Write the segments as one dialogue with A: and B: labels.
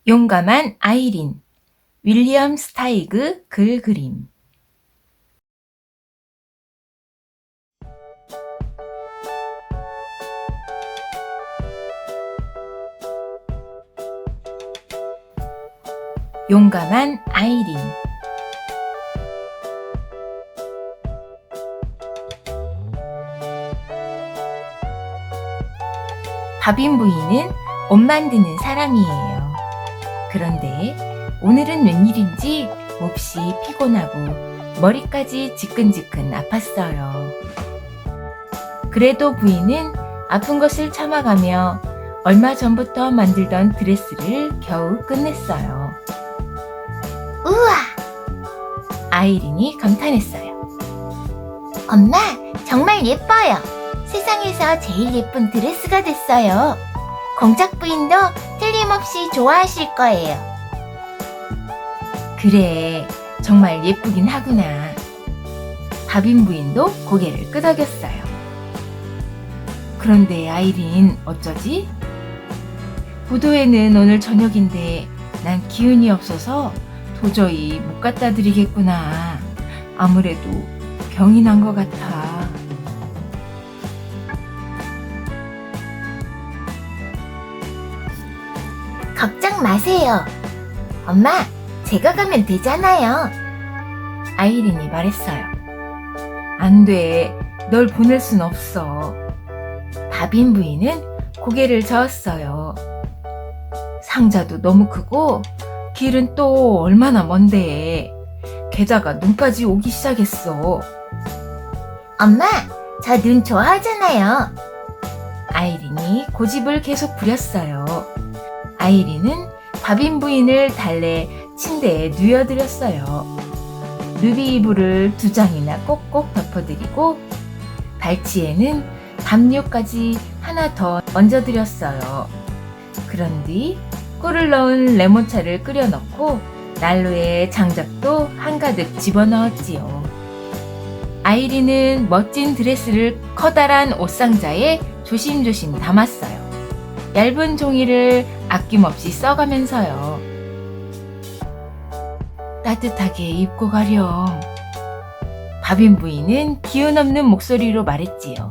A: 용감한 아이린, 윌리엄 스타이그 글 그림. 용감한 아이린. 바빈 부인은 옷 만드는 사람이에요. 그런데 오늘은 웬일인지 몹시 피곤하고 머리까지 지끈지끈 아팠어요. 그래도 부인은 아픈 것을 참아가며 얼마 전부터 만들던 드레스를 겨우 끝냈어요.
B: 우와!
A: 아이린이 감탄했어요.
B: 엄마, 정말 예뻐요. 세상에서 제일 예쁜 드레스가 됐어요. 공작 부인도 틀림없이 좋아하실 거예요.
A: 그래, 정말 예쁘긴 하구나. 바빈 부인도 고개를 끄덕였어요. 그런데 아이린, 어쩌지? 부도에는 오늘 저녁인데 난 기운이 없어서 도저히 못 갖다 드리겠구나. 아무래도 병이 난 것 같아.
B: 걱정 마세요. 엄마, 제가 가면 되잖아요.
A: 아이린이 말했어요. 안 돼. 널 보낼 순 없어. 바빈 부인은 고개를 저었어요. 상자도 너무 크고 길은 또 얼마나 먼데. 게다가 눈까지 오기 시작했어.
B: 엄마, 저 눈 좋아하잖아요.
A: 아이린이 고집을 계속 부렸어요. 아이린은 바빈 부인을 달래 침대에 누워드렸어요. 누비 이불을 2장이나 꼭꼭 덮어드리고 발치에는 담요까지 하나 더 얹어드렸어요. 그런 뒤 꿀을 넣은 레몬차를 끓여 넣고 난로에 장작도 한가득 집어넣었지요. 아이린은 멋진 드레스를 커다란 옷상자에 조심조심 담았어요. 얇은 종이를 아낌없이 써가면서요. 따뜻하게 입고 가렴. 바빈 부인은 기운 없는 목소리로 말했지요.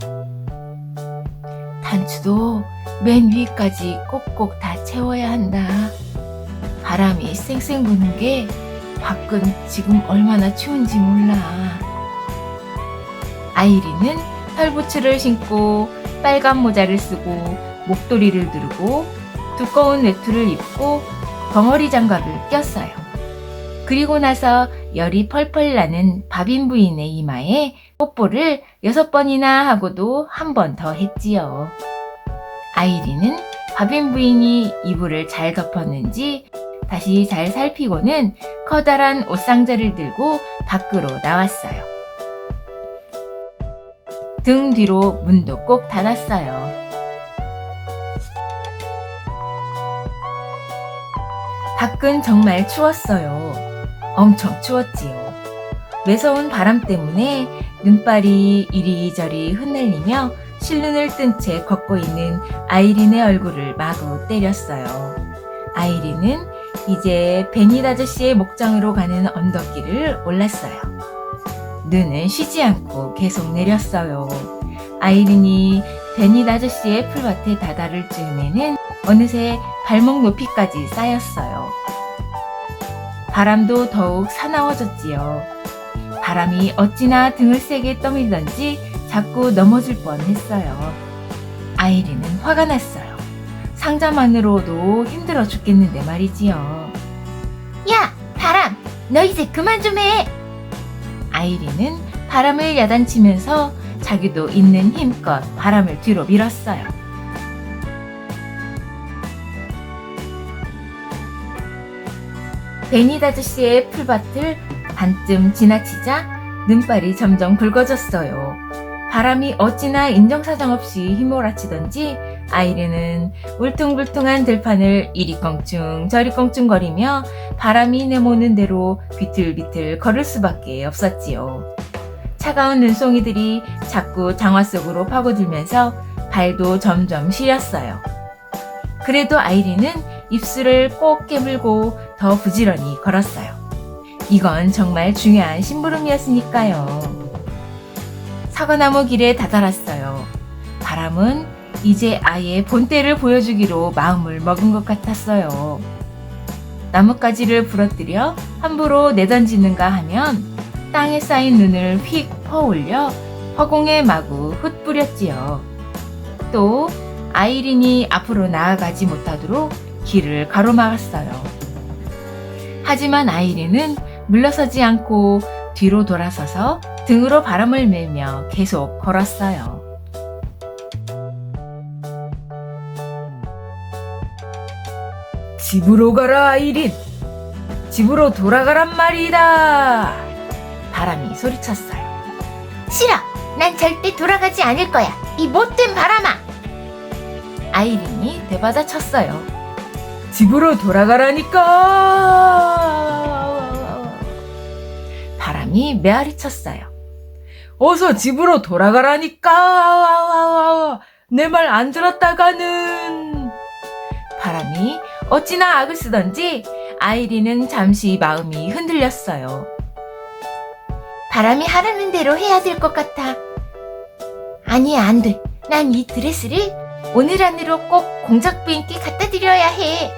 A: 단추도 맨 위까지 꼭꼭 다 채워야 한다. 바람이 쌩쌩 부는 게 밖은 지금 얼마나 추운지 몰라. 아이린은 털부츠를 신고 빨간 모자를 쓰고 목도리를 두르고 두꺼운 외투를 입고 벙어리 장갑을 꼈어요. 그리고 나서 열이 펄펄 나는 바빈 부인의 이마에 뽀뽀를 6번이나 하고도 한 번 더 했지요. 아이린은 바빈 부인이 이불을 잘 덮었는지 다시 잘 살피고는 커다란 옷상자를 들고 밖으로 나왔어요. 등 뒤로 문도 꼭 닫았어요. 밖은 정말 추웠어요. 엄청 추웠지요. 매서운 바람 때문에 눈발이 이리저리 흩날리며 실눈을 뜬 채 걷고 있는 아이린의 얼굴을 마구 때렸어요. 아이린은 이제 베닛 아저씨의 목장으로 가는 언덕길을 올랐어요. 눈은 쉬지 않고 계속 내렸어요. 아이린이 베닛 아저씨의 풀밭에 다다를 즈음에는 어느새 발목 높이까지 쌓였어요. 바람도 더욱 사나워졌지요. 바람이 어찌나 등을 세게 떠밀던지 자꾸 넘어질 뻔했어요. 아이린은 화가 났어요. 상자만으로도 힘들어 죽겠는데 말이지요.
B: 야, 바람! 너 이제 그만 좀 해!
A: 아이린은 바람을 야단치면서 자기도 있는 힘껏 바람을 뒤로 밀었어요. 베닛 아저씨의 풀밭을 반쯤 지나치자 눈발이 점점 굵어졌어요. 바람이 어찌나 인정사정 없이 휘몰아치던지 아이린은 울퉁불퉁한 들판을 이리 껑충 저리 껑충거리며 바람이 내모는 대로 비틀비틀 걸을 수밖에 없었지요. 차가운 눈송이들이 자꾸 장화 속으로 파고들면서 발도 점점 시렸어요. 그래도 아이린은 입술을 꼭 깨물고 더 부지런히 걸었어요. 이건 정말 중요한 심부름이었으니까요. 사과나무 길에 다다랐어요. 바람은 이제 아예 본때를 보여주기로 마음을 먹은 것 같았어요. 나뭇가지를 부러뜨려 함부로 내던지는가 하면 땅에 쌓인 눈을 휙 퍼올려 허공에 마구 흩뿌렸지요. 또 아이린이 앞으로 나아가지 못하도록 길을 가로막았어요. 하지만 아이린은 물러서지 않고 뒤로 돌아서서 등으로 바람을 밀며 계속 걸었어요. 집으로 가라, 아이린! 집으로 돌아가란 말이다! 바람이 소리쳤어요.
B: 싫어. 난 절대 돌아가지 않을 거야. 이 못된 바람아.
A: 아이린이 되받아쳤어요. 집으로 돌아가라니까! 바람이 메아리쳤어요. 어서 집으로 돌아가라니까! 내 말 안 들었다가는... 바람이 어찌나 악을 쓰던지 아이린은 잠시 마음이 흔들렸어요.
B: 바람이 하라는 대로 해야 될 것 같아. 아니야, 안 돼. 난 이 드레스를 오늘 안으로 꼭 공작 부인께 갖다 드려야 해.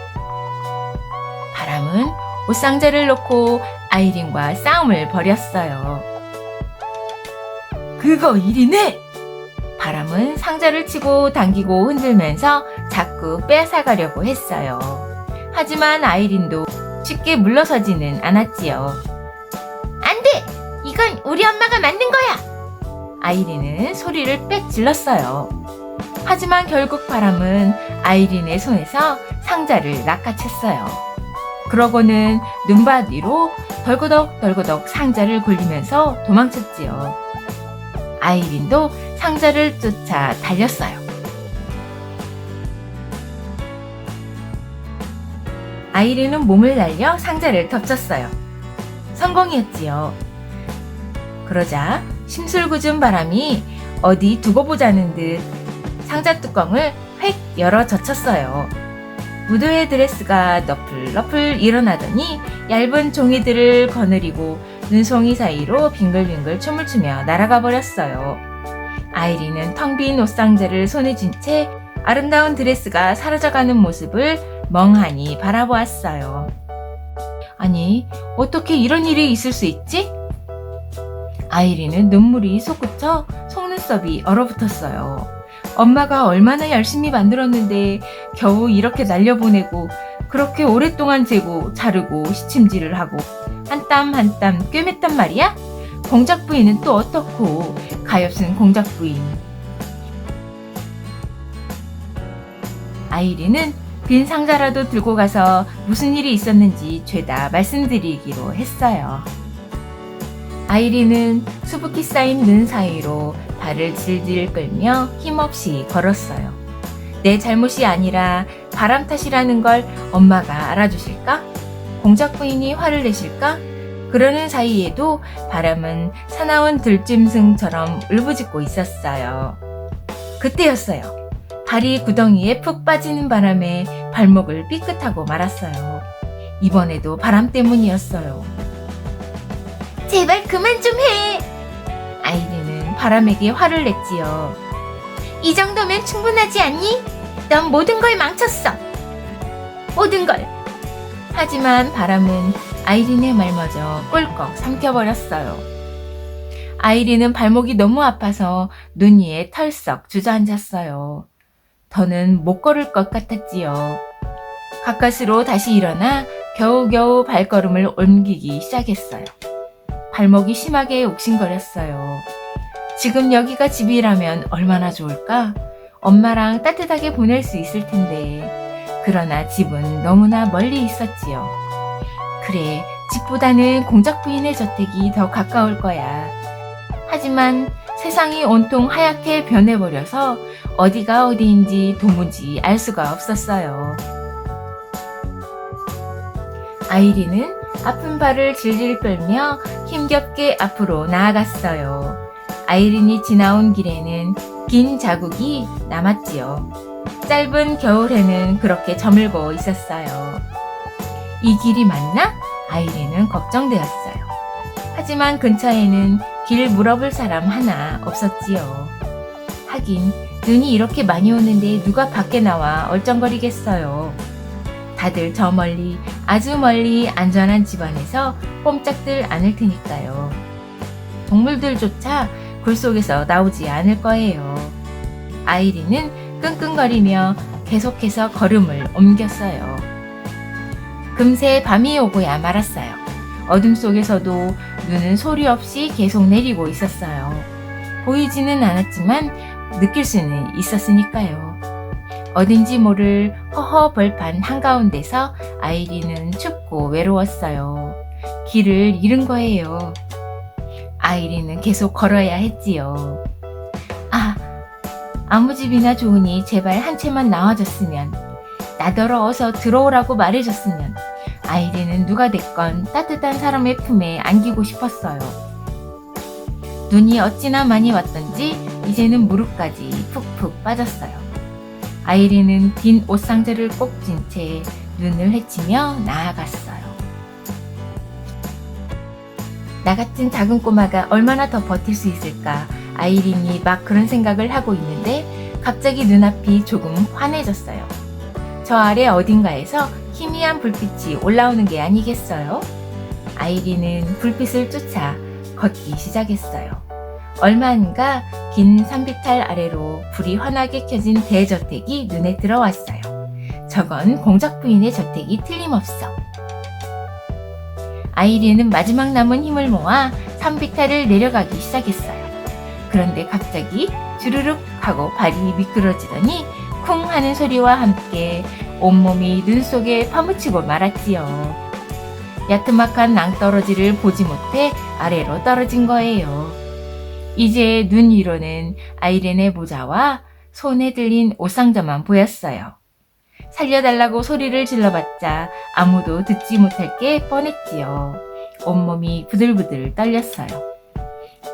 A: 바람은 옷상자를 놓고 아이린과 싸움을 벌였어요. 그거 일이네! 바람은 상자를 치고 당기고 흔들면서 자꾸 빼앗아가려고 했어요. 하지만 아이린도 쉽게 물러서지는 않았지요.
B: 안 돼! 이건 우리 엄마가 만든 거야!
A: 아이린은 소리를 빽 질렀어요. 하지만 결국 바람은 아이린의 손에서 상자를 낚아챘어요. 그러고는 눈밭 위로 덜거덕 상자를 굴리면서 도망쳤지요. 아이린도 상자를 쫓아 달렸어요. 아이린은 몸을 날려 상자를 덮쳤어요. 성공이었지요. 그러자 심술궂은 바람이 어디 두고 보자는 듯 상자 뚜껑을 획 열어 젖혔어요. 무도의 드레스가 너플너플 일어나더니 얇은 종이들을 거느리고 눈송이 사이로 빙글빙글 춤을 추며 날아가 버렸어요. 아이린은 텅 빈 옷상자를 손에 쥔 채 아름다운 드레스가 사라져가는 모습을 멍하니 바라보았어요. 아니, 어떻게 이런 일이 있을 수 있지? 아이린은 눈물이 솟구쳐 속눈썹이 얼어붙었어요. 엄마가 얼마나 열심히 만들었는데 겨우 이렇게 날려보내고 그렇게 오랫동안 재고 자르고 시침질을 하고 한 땀 한 땀 꿰맸단 말이야? 공작 부인은 또 어떻고, 가엾은 공작 부인. 아이린은 빈 상자라도 들고 가서 무슨 일이 있었는지 죄다 말씀드리기로 했어요. 아이린은 수북히 쌓인 눈 사이로 발을 질질 끌며 힘없이 걸었어요. 내 잘못이 아니라 바람 탓이라는 걸 엄마가 알아주실까? 공작 부인이 화를 내실까? 그러는 사이에도 바람은 사나운 들짐승처럼 울부짖고 있었어요. 그때였어요. 발이 구덩이에 푹 빠지는 바람에 발목을 삐끗하고 말았어요. 이번에도 바람 때문이었어요.
B: 제발 그만 좀 해.
A: 아이린은 바람에게 화를 냈지요.
B: 이 정도면 충분하지 않니? 넌 모든 걸 망쳤어. 모든 걸.
A: 하지만 바람은 아이린의 말마저 꿀꺽 삼켜버렸어요. 아이린은 발목이 너무 아파서 눈 위에 털썩 주저앉았어요. 더는 못 걸을 것 같았지요. 가까스로 다시 일어나 겨우겨우 발걸음을 옮기기 시작했어요. 발목이 심하게 옥신거렸어요. 지금 여기가 집이라면 얼마나 좋을까? 엄마랑 따뜻하게 보낼 수 있을 텐데. 그러나 집은 너무나 멀리 있었지요. 그래, 집보다는 공작 부인의 저택이 더 가까울 거야. 하지만 세상이 온통 하얗게 변해버려서 어디가 어디인지 도무지 알 수가 없었어요. 아이린은 아픈 발을 질질 끌며 힘겹게 앞으로 나아갔어요. 아이린이 지나온 길에는 긴 자국이 남았지요. 짧은 겨울에는 그렇게 저물고 있었어요. 이 길이 맞나? 아이린은 걱정되었어요. 하지만 근처에는 길 물어볼 사람 하나 없었지요. 하긴 눈이 이렇게 많이 오는데 누가 밖에 나와 얼쩡거리겠어요. 다들 저 멀리, 아주 멀리 안전한 집안에서 꼼짝들 않을 테니까요. 동물들조차 굴 속에서 나오지 않을 거예요. 아이린은 끙끙거리며 계속해서 걸음을 옮겼어요. 금세 밤이 오고야 말았어요. 어둠 속에서도 눈은 소리 없이 계속 내리고 있었어요. 보이지는 않았지만 느낄 수는 있었으니까요. 어딘지 모를 허허 벌판 한가운데서 아이린은 춥고 외로웠어요. 길을 잃은 거예요. 아이린은 계속 걸어야 했지요. 아무 집이나 좋으니 제발 한 채만 나와줬으면, 나더러 어서 들어오라고 말해줬으면, 아이린은 누가 됐건 따뜻한 사람의 품에 안기고 싶었어요. 눈이 어찌나 많이 왔던지 이제는 무릎까지 푹푹 빠졌어요. 아이린은 빈 옷상자를 꼭 쥔 채 눈을 헤치며 나아갔어요. 나 같은 작은 꼬마가 얼마나 더 버틸 수 있을까? 아이린이 막 그런 생각을 하고 있는데 갑자기 눈앞이 조금 환해졌어요. 저 아래 어딘가에서 희미한 불빛이 올라오는 게 아니겠어요? 아이린은 불빛을 쫓아 걷기 시작했어요. 얼마 안가 긴 산비탈 아래로 불이 환하게 켜진 대저택이 눈에 들어왔어요. 저건 공작 부인의 저택이 틀림없어. 아이린은 마지막 남은 힘을 모아 산비탈을 내려가기 시작했어요. 그런데 갑자기 주르륵 하고 발이 미끄러지더니 쿵 하는 소리와 함께 온몸이 눈 속에 파묻히고 말았지요. 야트막한 낭떠러지를 보지 못해 아래로 떨어진 거예요. 이제 눈 위로는 아이린의 모자와 손에 들린 옷상자만 보였어요. 살려달라고 소리를 질러봤자 아무도 듣지 못할 게 뻔했지요. 온몸이 부들부들 떨렸어요.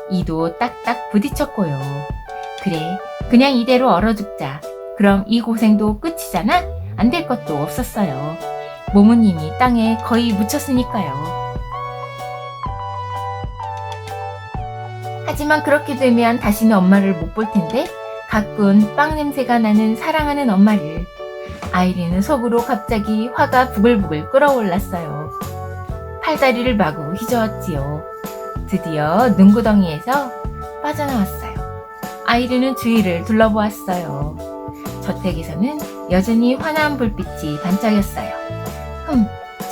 A: 이도 딱딱 부딪혔고요. 그래, 그냥 이대로 얼어 죽자. 그럼 이 고생도 끝이잖아? 안 될 것도 없었어요. 몸은 이미 땅에 거의 묻혔으니까요. 하지만 그렇게 되면 다시는 엄마를 못 볼 텐데 가끔 빵 냄새가 나는 사랑하는 엄마를. 아이린은 속으로 갑자기 화가 부글부글 끓어올랐어요. 팔다리를 마구 휘저었지요. 드디어 눈구덩이에서 빠져나왔어요. 아이린은 주위를 둘러보았어요. 저택에서는 여전히 환한 불빛이 반짝였어요.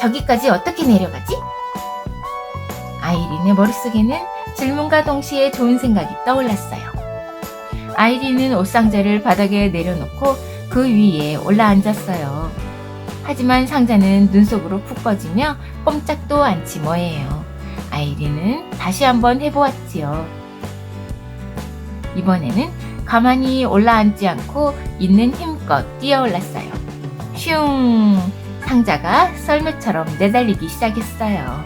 A: 저기까지 어떻게 내려가지? 아이린의 머릿속에는 질문과 동시에 좋은 생각이 떠올랐어요. 아이린은 옷상자를 바닥에 내려놓고 그 위에 올라앉았어요. 하지만 상자는 눈 속으로 푹 꺼지며 꼼짝도 않지 뭐예요. 아이린은 다시 한번 해보았지요. 이번에는 가만히 올라앉지 않고 있는 힘껏 뛰어올랐어요. 슝! 상자가 썰매처럼 내달리기 시작했어요.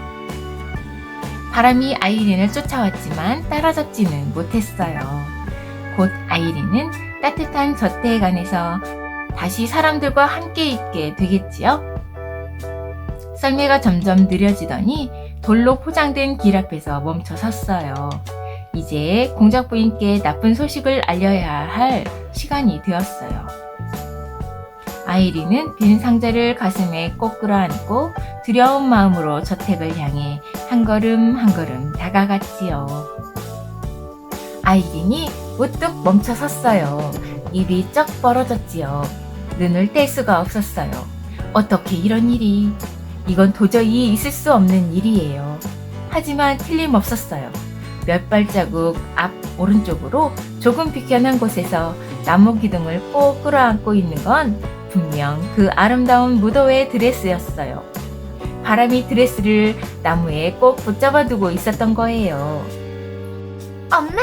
A: 바람이 아이린을 쫓아왔지만 따라잡지는 못했어요. 곧 아이린은 따뜻한 저택 안에서 다시 사람들과 함께 있게 되겠지요? 썰매가 점점 느려지더니 돌로 포장된 길 앞에서 멈춰 섰어요. 이제 공작 부인께 나쁜 소식을 알려야 할 시간이 되었어요. 아이린은 빈 상자를 가슴에 꼭 끌어안고 두려운 마음으로 저택을 향해 한 걸음 한 걸음 다가갔지요. 아이린이 우뚝 멈춰 섰어요. 입이 쩍 벌어졌지요. 눈을 뗄 수가 없었어요. 어떻게 이런 일이? 이건 도저히 있을 수 없는 일이에요. 하지만 틀림없었어요. 몇 발자국 앞 오른쪽으로 조금 비켜난 곳에서 나무 기둥을 꼭 끌어안고 있는 건 분명 그 아름다운 무도회 드레스였어요. 바람이 드레스를 나무에 꼭 붙잡아두고 있었던 거예요.
B: 엄마!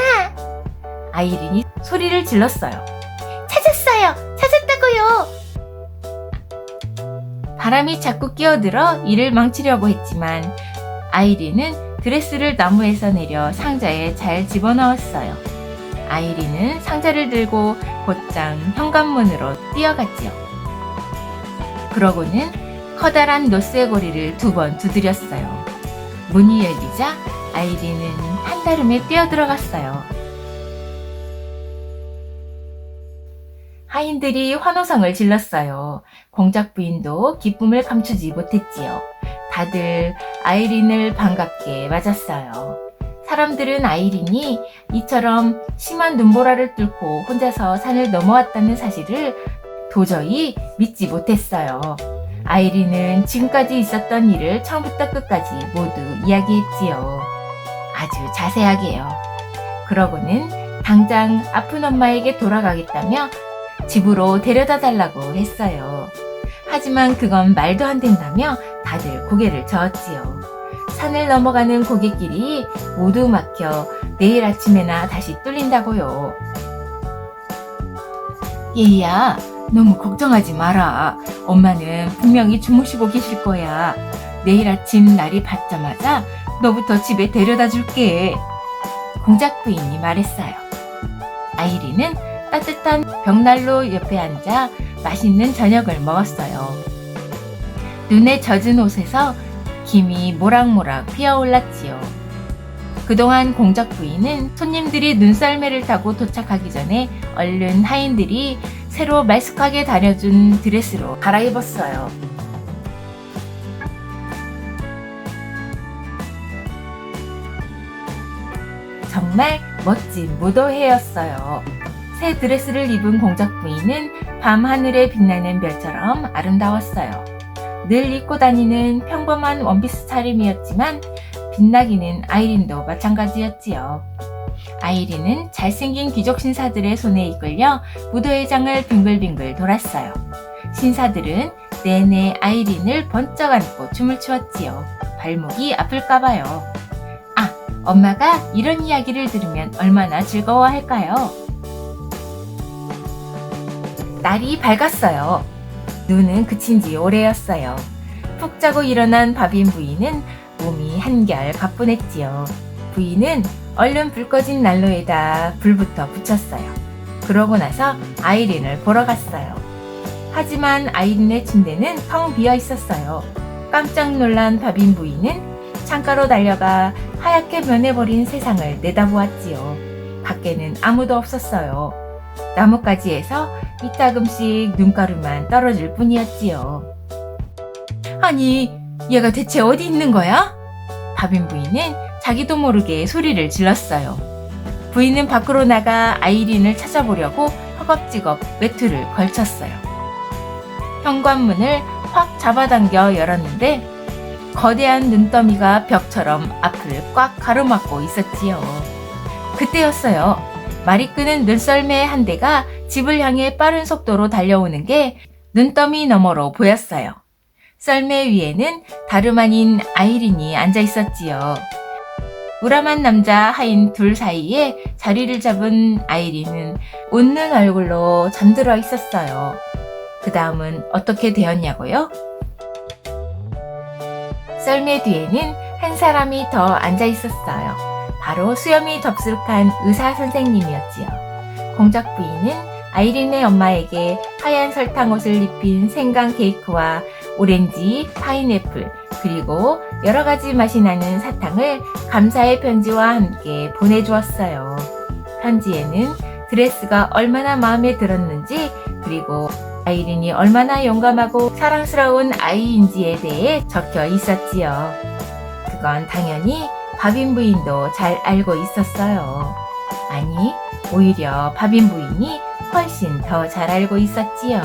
A: 아이린이 소리를 질렀어요.
B: 찾았어요! 찾았다고요!
A: 바람이 자꾸 끼어들어 일을 망치려고 했지만 아이린은 드레스를 나무에서 내려 상자에 잘 집어넣었어요. 아이린은 상자를 들고 곧장 현관문으로 뛰어갔지요. 그러고는 커다란 노쇠고리를 2번 두드렸어요. 문이 열리자 아이린은 한달음에 뛰어들어갔어요. 하인들이 환호성을 질렀어요. 공작 부인도 기쁨을 감추지 못했지요. 다들 아이린을 반갑게 맞았어요. 사람들은 아이린이 이처럼 심한 눈보라를 뚫고 혼자서 산을 넘어왔다는 사실을 도저히 믿지 못했어요. 아이린은 지금까지 있었던 일을 처음부터 끝까지 모두 이야기했지요. 아주 자세하게요. 그러고는 당장 아픈 엄마에게 돌아가겠다며 집으로 데려다 달라고 했어요. 하지만 그건 말도 안 된다며 다들 고개를 저었지요. 산을 넘어가는 고갯길이 모두 막혀 내일 아침에나 다시 뚫린다고요. 얘야, 너무 걱정하지 마라. 엄마는 분명히 주무시고 계실 거야. 내일 아침 날이 밝자마자 너부터 집에 데려다 줄게. 공작 부인이 말했어요. 아이린은 따뜻한 벽난로 옆에 앉아 맛있는 저녁을 먹었어요. 눈에 젖은 옷에서 김이 모락모락 피어올랐지요. 그동안 공작 부인은 손님들이 눈썰매를 타고 도착하기 전에 얼른 하인들이 새로 말쑥하게 다려준 드레스로 갈아입었어요. 정말 멋진 무도회였어요. 새 드레스를 입은 공작 부인은 밤하늘에 빛나는 별처럼 아름다웠어요. 늘 입고 다니는 평범한 원피스 차림이었지만 빛나기는 아이린도 마찬가지였지요. 아이린은 잘생긴 귀족 신사들의 손에 이끌려 무도회장을 빙글빙글 돌았어요. 신사들은 내내 아이린을 번쩍 안고 춤을 추었지요. 발목이 아플까봐요. 아, 엄마가 이런 이야기를 들으면 얼마나 즐거워할까요? 날이 밝았어요. 눈은 그친 지 오래였어요. 푹 자고 일어난 바빈 부인은 몸이 한결 가뿐했지요. 부인은 얼른 불 꺼진 난로에다 불부터 붙였어요. 그러고 나서 아이린을 보러 갔어요. 하지만 아이린의 침대는 텅 비어 있었어요. 깜짝 놀란 바빈 부인은 창가로 달려가 하얗게 변해버린 세상을 내다보았지요. 밖에는 아무도 없었어요. 나뭇가지에서 이따금씩 눈가루만 떨어질 뿐이었지요. 아니, 얘가 대체 어디 있는 거야? 바빈 부인은 자기도 모르게 소리를 질렀어요. 부인은 밖으로 나가 아이린을 찾아보려고 허겁지겁 외투를 걸쳤어요. 현관문을 확 잡아당겨 열었는데 거대한 눈더미가 벽처럼 앞을 꽉 가로막고 있었지요. 그때였어요. 말이 끄는 눈썰매 한 대가 집을 향해 빠른 속도로 달려오는 게 눈더미 너머로 보였어요. 썰매 위에는 다름 아닌 아이린이 앉아 있었지요. 우람한 남자 하인 둘 사이에 자리를 잡은 아이린은 웃는 얼굴로 잠들어 있었어요. 그 다음은 어떻게 되었냐고요? 썰매 뒤에는 한 사람이 더 앉아 있었어요. 바로 수염이 덥수룩한 의사 선생님이었지요. 공작 부인은 아이린의 엄마에게 하얀 설탕 옷을 입힌 생강 케이크와 오렌지, 파인애플, 그리고 여러 가지 맛이 나는 사탕을 감사의 편지와 함께 보내주었어요. 편지에는 드레스가 얼마나 마음에 들었는지, 그리고 아이린이 얼마나 용감하고 사랑스러운 아이인지에 대해 적혀 있었지요. 그건 당연히 바빈 부인도 잘 알고 있었어요. 아니, 오히려 바빈 부인이 훨씬 더 잘 알고 있었지요.